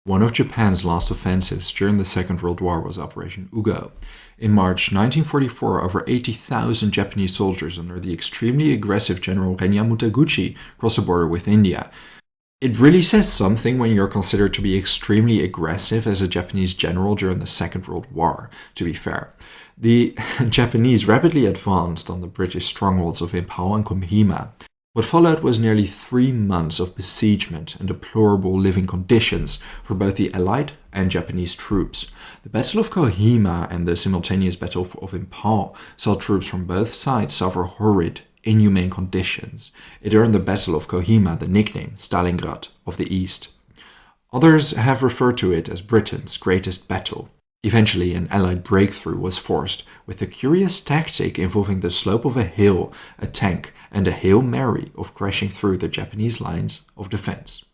One of Japan's last offensives during the Second World War was Operation Ugo. In March 1944, over 80,000 Japanese soldiers under the extremely aggressive General Renya Mutaguchi crossed the border with India. It really says something when you're considered to be extremely aggressive as a Japanese general during the Second World War, to be fair. The Japanese rapidly advanced on the British strongholds of Imphal and Kohima. What followed was nearly 3 months of besiegement and deplorable living conditions for both the Allied and Japanese troops. The Battle of Kohima and the simultaneous Battle of Imphal saw troops from both sides suffer horrid, inhumane conditions. It earned the Battle of Kohima the nickname Stalingrad of the East. Others have referred to it as Britain's greatest battle. Eventually, an Allied breakthrough was forced with a curious tactic involving the slope of a hill, a tank, and a Hail Mary of crashing through the Japanese lines of defense.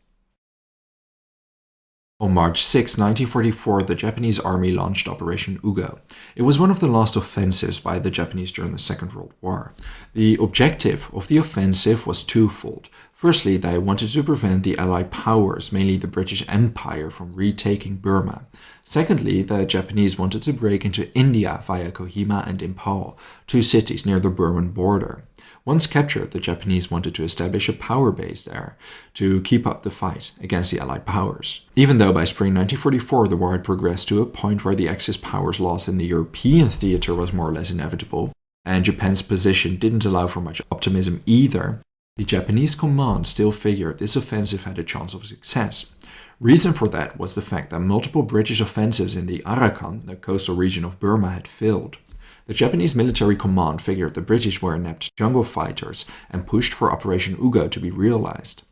On March 6, 1944, the Japanese army launched Operation Ugo. It was one of the last offensives by the Japanese during the Second World War. The objective of the offensive was twofold. Firstly, they wanted to prevent the Allied powers, mainly the British Empire, from retaking Burma. Secondly, the Japanese wanted to break into India via Kohima and Imphal, two cities near the Burman border. Once captured, the Japanese wanted to establish a power base there to keep up the fight against the Allied powers. Even though by spring 1944 the war had progressed to a point where the Axis powers' loss in the European theater was more or less inevitable, and Japan's position didn't allow for much optimism either, the Japanese command still figured this offensive had a chance of success. Reason for that was the fact that multiple British offensives in the Arakan, the coastal region of Burma, had failed. The Japanese military command figured the British were inept jungle fighters and pushed for Operation Ugo to be realized.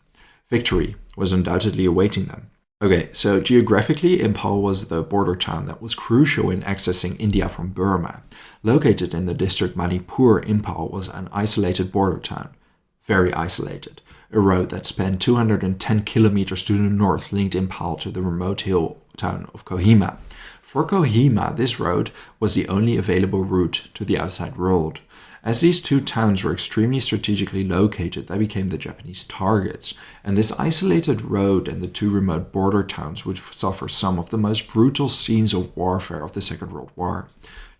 Victory was undoubtedly awaiting them. Okay, so geographically, Imphal was the border town that was crucial in accessing India from Burma. Located in the district Manipur, Imphal was an isolated border town. Very isolated. A road that spanned 210 kilometers to the north linked Imphal to the remote hill town of Kohima. For Kohima, this road was the only available route to the outside world. As these two towns were extremely strategically located, they became the Japanese targets, and this isolated road and the two remote border towns would suffer some of the most brutal scenes of warfare of the Second World War.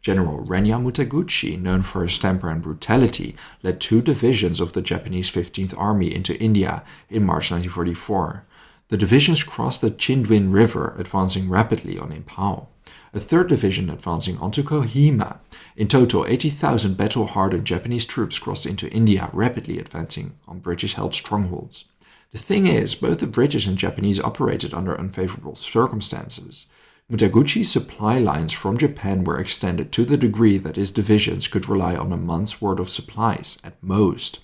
General Renya Mutaguchi, known for his temper and brutality, led 2 divisions of the Japanese 15th Army into India in March 1944. The divisions crossed the Chindwin River, advancing rapidly on Imphal. A 3rd division advancing onto Kohima. In total, 80,000 battle-hardened Japanese troops crossed into India, rapidly advancing on British-held strongholds. The thing is, both the British and Japanese operated under unfavorable circumstances. Mutaguchi's supply lines from Japan were extended to the degree that his divisions could rely on a month's worth of supplies, at most.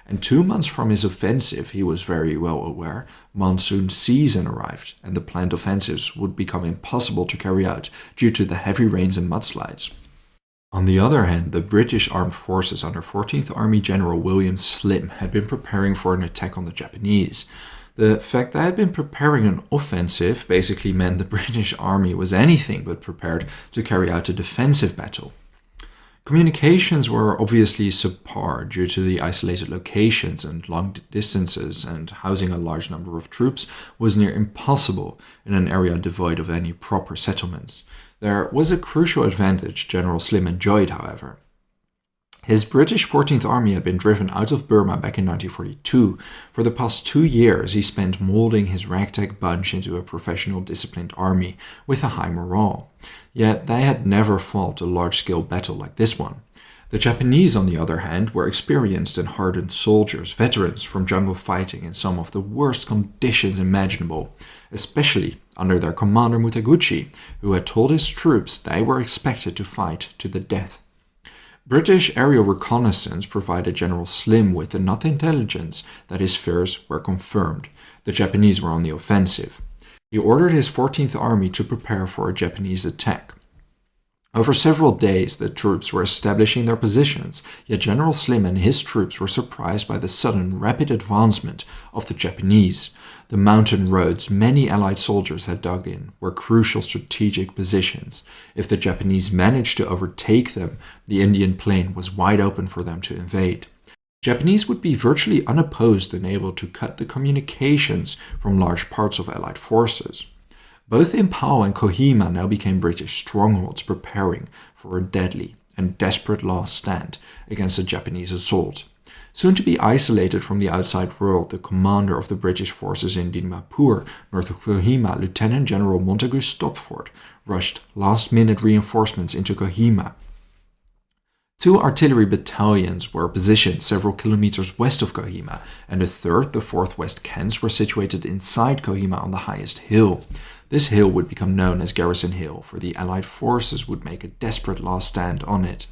And 2 months from his offensive, he was very well aware, monsoon season arrived, and the planned offensives would become impossible to carry out due to the heavy rains and mudslides. On the other hand, the British armed forces under 14th Army General William Slim had been preparing for an attack on the Japanese. The fact that they had been preparing an offensive basically meant the British army was anything but prepared to carry out a defensive battle. Communications were obviously subpar due to the isolated locations and long distances, and housing a large number of troops was near impossible in an area devoid of any proper settlements. There was a crucial advantage General Slim enjoyed, however. His British 14th Army had been driven out of Burma back in 1942. For the past 2 years, he spent molding his ragtag bunch into a professional, disciplined army with a high morale. Yet they had never fought a large-scale battle like this one. The Japanese, on the other hand, were experienced and hardened soldiers, veterans from jungle fighting in some of the worst conditions imaginable, especially under their commander Mutaguchi, who had told his troops they were expected to fight to the death. British aerial reconnaissance provided General Slim with enough intelligence that his fears were confirmed. The Japanese were on the offensive. He ordered his 14th Army to prepare for a Japanese attack. Over several days, the troops were establishing their positions, yet General Slim and his troops were surprised by the sudden, rapid advancement of the Japanese. The mountain roads many Allied soldiers had dug in were crucial strategic positions. If the Japanese managed to overtake them, the Indian plain was wide open for them to invade. Japanese would be virtually unopposed and able to cut the communications from large parts of Allied forces. Both Imphal and Kohima now became British strongholds preparing for a deadly and desperate last stand against a Japanese assault. Soon to be isolated from the outside world, the commander of the British forces in Dimapur, north of Kohima, Lieutenant General Montagu Stopford, rushed last-minute reinforcements into Kohima. 2 artillery battalions were positioned several kilometers west of Kohima, and a third, the 4th West Kents, were situated inside Kohima on the highest hill. This hill would become known as Garrison Hill, for the Allied forces would make a desperate last stand on it.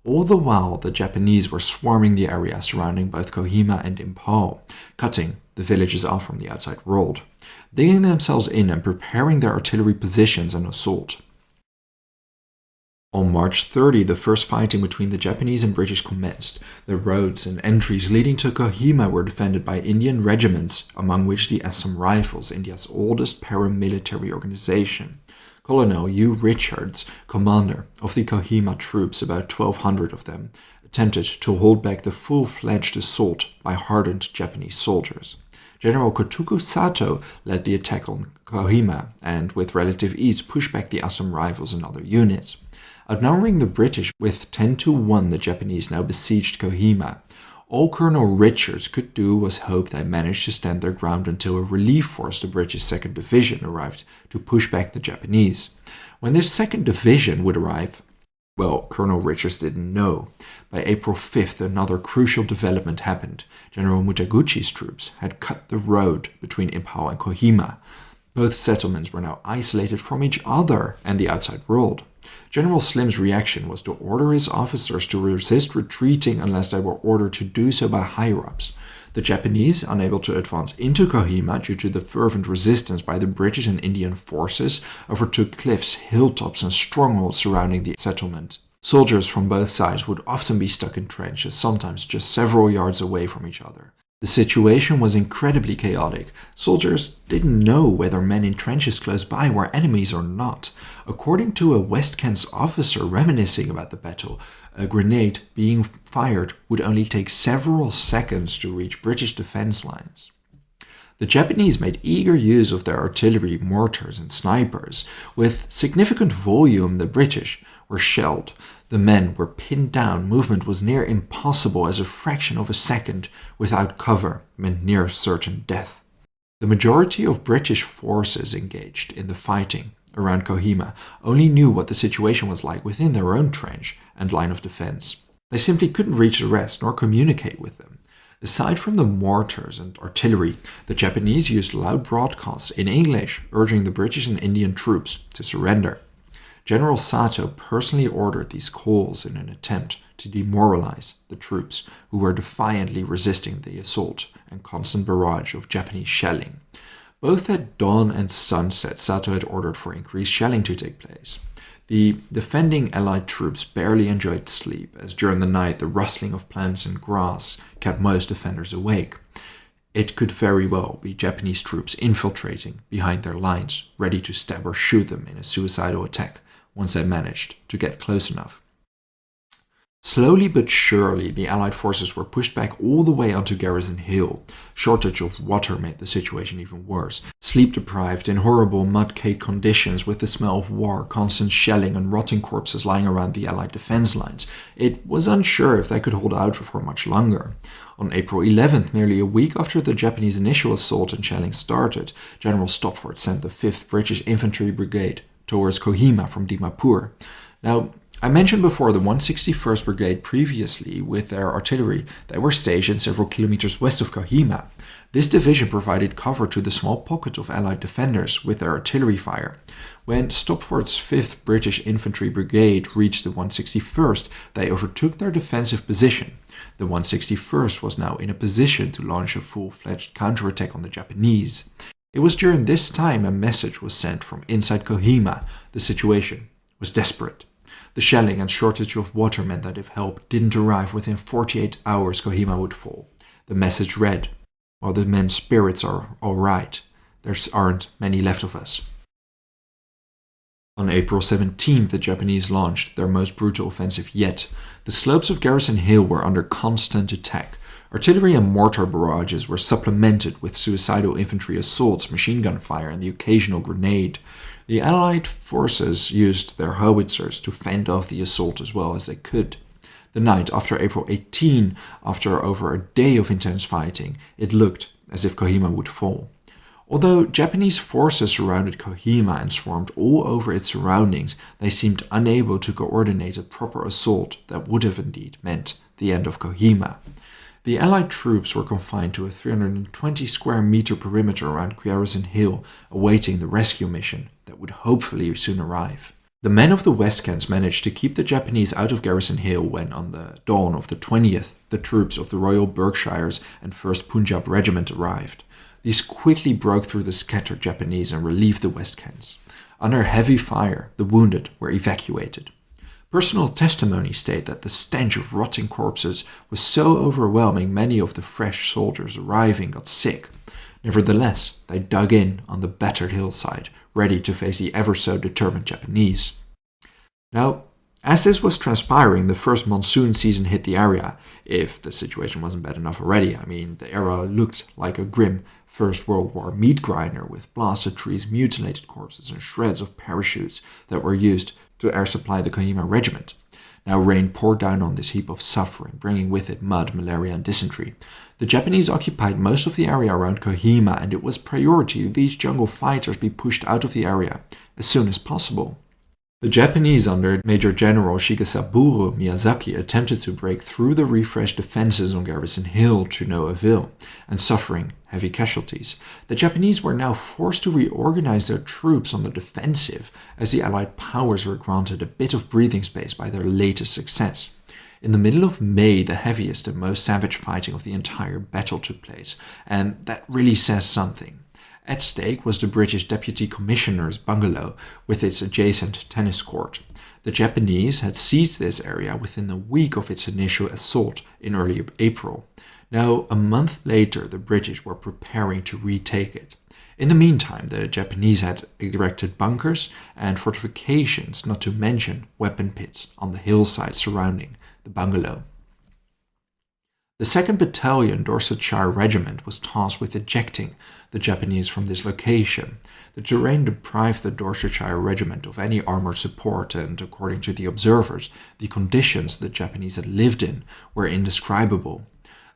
All the while, the Japanese were swarming the area surrounding both Kohima and Imphal, cutting the villages off from the outside world, digging themselves in and preparing their artillery positions and assault. On March 30, the first fighting between the Japanese and British commenced. The roads and entries leading to Kohima were defended by Indian regiments, among which the Assam Rifles, India's oldest paramilitary organization. Colonel U. Richards, commander of the Kohima troops, about 1,200 of them, attempted to hold back the full-fledged assault by hardened Japanese soldiers. General Kotoku Sato led the attack on Kohima and, with relative ease, pushed back the Assam Rifles and other units. Outnumbering the British with 10-1, the Japanese now besieged Kohima. All Colonel Richards could do was hope they managed to stand their ground until a relief force, the British 2nd Division, arrived to push back the Japanese. When this 2nd Division would arrive, well, Colonel Richards didn't know. By April 5th, another crucial development happened. General Mutaguchi's troops had cut the road between Imphal and Kohima. Both settlements were now isolated from each other and the outside world. General Slim's reaction was to order his officers to resist retreating unless they were ordered to do so by higher-ups. The Japanese, unable to advance into Kohima due to the fervent resistance by the British and Indian forces, overtook cliffs, hilltops, and strongholds surrounding the settlement. Soldiers from both sides would often be stuck in trenches, sometimes just several yards away from each other. The situation was incredibly chaotic. Soldiers didn't know whether men in trenches close by were enemies or not. According to a West Kent's officer reminiscing about the battle, a grenade being fired would only take several seconds to reach British defense lines. The Japanese made eager use of their artillery, mortars, and snipers. With significant volume, the British were shelled. The men were pinned down. Movement was near impossible, as a fraction of a second without cover meant near certain death. The majority of British forces engaged in the fighting around Kohima only knew what the situation was like within their own trench and line of defense. They simply couldn't reach the rest nor communicate with them. Aside from the mortars and artillery, the Japanese used loud broadcasts in English urging the British and Indian troops to surrender. General Sato personally ordered these calls in an attempt to demoralize the troops, who were defiantly resisting the assault and constant barrage of Japanese shelling. Both at dawn and sunset, Sato had ordered for increased shelling to take place. The defending Allied troops barely enjoyed sleep, as during the night the rustling of plants and grass kept most defenders awake. It could very well be Japanese troops infiltrating behind their lines, ready to stab or shoot them in a suicidal attack once they managed to get close enough. Slowly but surely, the Allied forces were pushed back all the way onto Garrison Hill. Shortage of water made the situation even worse. Sleep-deprived in horrible mud-caked conditions with the smell of war, constant shelling, and rotting corpses lying around the Allied defense lines, it was unsure if they could hold out for much longer. On April 11th, nearly a week after the Japanese initial assault and shelling started, General Stopford sent the 5th British Infantry Brigade towards Kohima from Dimapur. Now, I mentioned before the 161st Brigade previously with their artillery. They were stationed several kilometers west of Kohima. This division provided cover to the small pocket of Allied defenders with their artillery fire. When Stopford's 5th British Infantry Brigade reached the 161st, they overtook their defensive position. The 161st was now in a position to launch a full-fledged counterattack on the Japanese. It was during this time a message was sent from inside Kohima. The situation was desperate. The shelling and shortage of water meant that if help didn't arrive within 48 hours, Kohima would fall. The message read, "While the men's spirits are all right, there aren't many left of us." On April 17th, the Japanese launched their most brutal offensive yet. The slopes of Garrison Hill were under constant attack. Artillery and mortar barrages were supplemented with suicidal infantry assaults, machine gun fire, and the occasional grenade. The Allied forces used their howitzers to fend off the assault as well as they could. The night after April 18, after over a day of intense fighting, it looked as if Kohima would fall. Although Japanese forces surrounded Kohima and swarmed all over its surroundings, they seemed unable to coordinate a proper assault that would have indeed meant the end of Kohima. The Allied troops were confined to a 320 square meter perimeter around Garrison Hill, awaiting the rescue mission that would hopefully soon arrive. The men of the Westkans managed to keep the Japanese out of Garrison Hill when, on the dawn of the 20th, the troops of the Royal Berkshires and 1st Punjab Regiment arrived. These quickly broke through the scattered Japanese and relieved the Westkans. Under heavy fire, the wounded were evacuated. Personal testimony state that the stench of rotting corpses was so overwhelming many of the fresh soldiers arriving got sick. Nevertheless, they dug in on the battered hillside, ready to face the ever-so-determined Japanese. Now, as this was transpiring, the first monsoon season hit the area, if the situation wasn't bad enough already. The era looked like a grim First World War meat grinder with blasted trees, mutilated corpses, and shreds of parachutes that were used to air supply the Kohima regiment. Now rain poured down on this heap of suffering, bringing with it mud, malaria, and dysentery. The Japanese occupied most of the area around Kohima, and it was priority these jungle fighters be pushed out of the area as soon as possible. The Japanese under Major General Shigesaburo Miyazaki attempted to break through the refreshed defenses on Garrison Hill to no avail, and suffering heavy casualties. The Japanese were now forced to reorganize their troops on the defensive, as the Allied powers were granted a bit of breathing space by their latest success. In the middle of May, the heaviest and most savage fighting of the entire battle took place, and that really says something. At stake was the British Deputy Commissioner's bungalow with its adjacent tennis court. The Japanese had seized this area within a week of its initial assault in early April. Now, a month later, the British were preparing to retake it. In the meantime, the Japanese had erected bunkers and fortifications, not to mention weapon pits, on the hillside surrounding the bungalow. The 2nd Battalion Dorsetshire Regiment was tasked with ejecting the Japanese from this location. The terrain deprived the Dorsetshire Regiment of any armored support, and according to the observers, the conditions the Japanese had lived in were indescribable.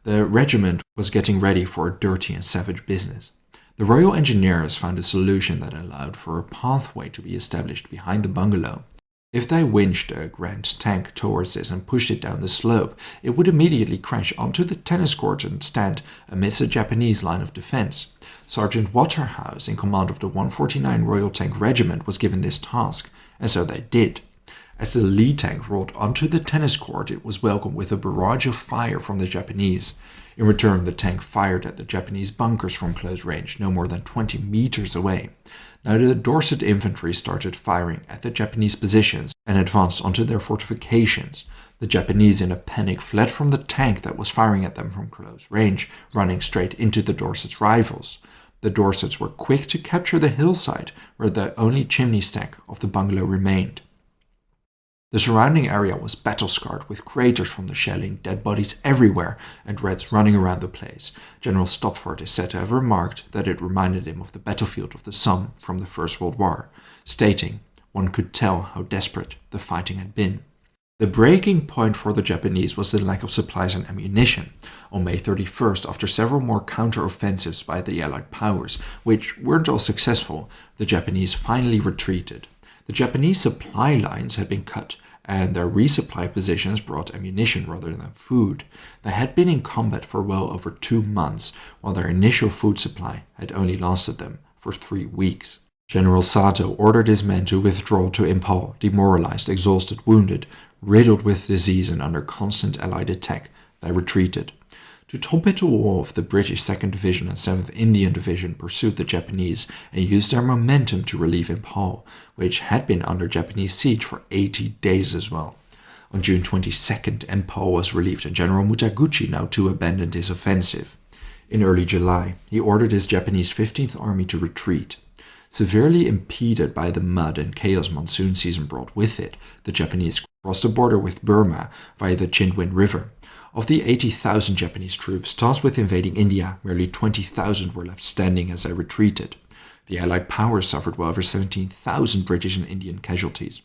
The regiment was getting ready for a dirty and savage business. The Royal Engineers found a solution that allowed for a pathway to be established behind the bungalow. If they winched a Grand tank towards this and pushed it down the slope, it would immediately crash onto the tennis court and stand amidst a Japanese line of defense. Sergeant Waterhouse, in command of the 149 Royal Tank Regiment, was given this task, and so they did. As the lead tank rolled onto the tennis court, it was welcomed with a barrage of fire from the Japanese. In return, the tank fired at the Japanese bunkers from close range, no more than 20 meters away. Now the Dorset infantry started firing at the Japanese positions and advanced onto their fortifications. The Japanese in a panic fled from the tank that was firing at them from close range, running straight into the Dorset's rifles. The Dorsets were quick to capture the hillside, where the only chimney stack of the bungalow remained. The surrounding area was battle-scarred with craters from the shelling, dead bodies everywhere, and rats running around the place. General Stopford is said to have remarked that it reminded him of the battlefield of the Somme from the First World War, stating, "One could tell how desperate the fighting had been." The breaking point for the Japanese was the lack of supplies and ammunition. On May 31st, after several more counter-offensives by the Allied powers, which weren't all successful, the Japanese finally retreated. The Japanese supply lines had been cut, and their resupply positions brought ammunition rather than food. They had been in combat for well over 2 months, while their initial food supply had only lasted them for 3 weeks. General Sato ordered his men to withdraw to Imphal, demoralized, exhausted, wounded, riddled with disease and under constant Allied attack. They retreated. To top it all off, the British 2nd Division and 7th Indian Division pursued the Japanese and used their momentum to relieve Imphal, which had been under Japanese siege for 80 days as well. On June 22nd, Imphal was relieved and General Mutaguchi now too abandoned his offensive. In early July, he ordered his Japanese 15th Army to retreat. Severely impeded by the mud and chaos monsoon season brought with it, the Japanese crossed the border with Burma via the Chindwin River. Of the 80,000 Japanese troops tasked with invading India, merely 20,000 were left standing as they retreated. The Allied powers suffered well over 17,000 British and Indian casualties.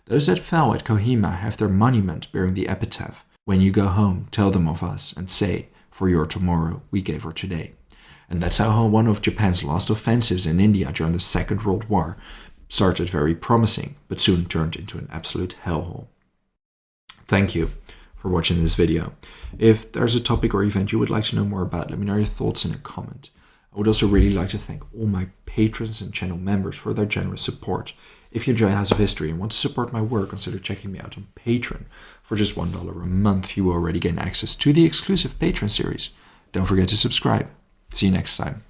Those that fell at Kohima have their monument bearing the epitaph, "When you go home, tell them of us, and say, for your tomorrow, we gave her today." And that's how one of Japan's last offensives in India during the Second World War started very promising, but soon turned into an absolute hellhole. Thank you for watching this video. If there's a topic or event you would like to know more about, let me know your thoughts in a comment. I would also really like to thank all my patrons and channel members for their generous support. If you enjoy House of History and want to support my work, consider checking me out on Patreon. For just $1 a month, you will already gain access to the exclusive Patreon series. Don't forget to subscribe. See you next time.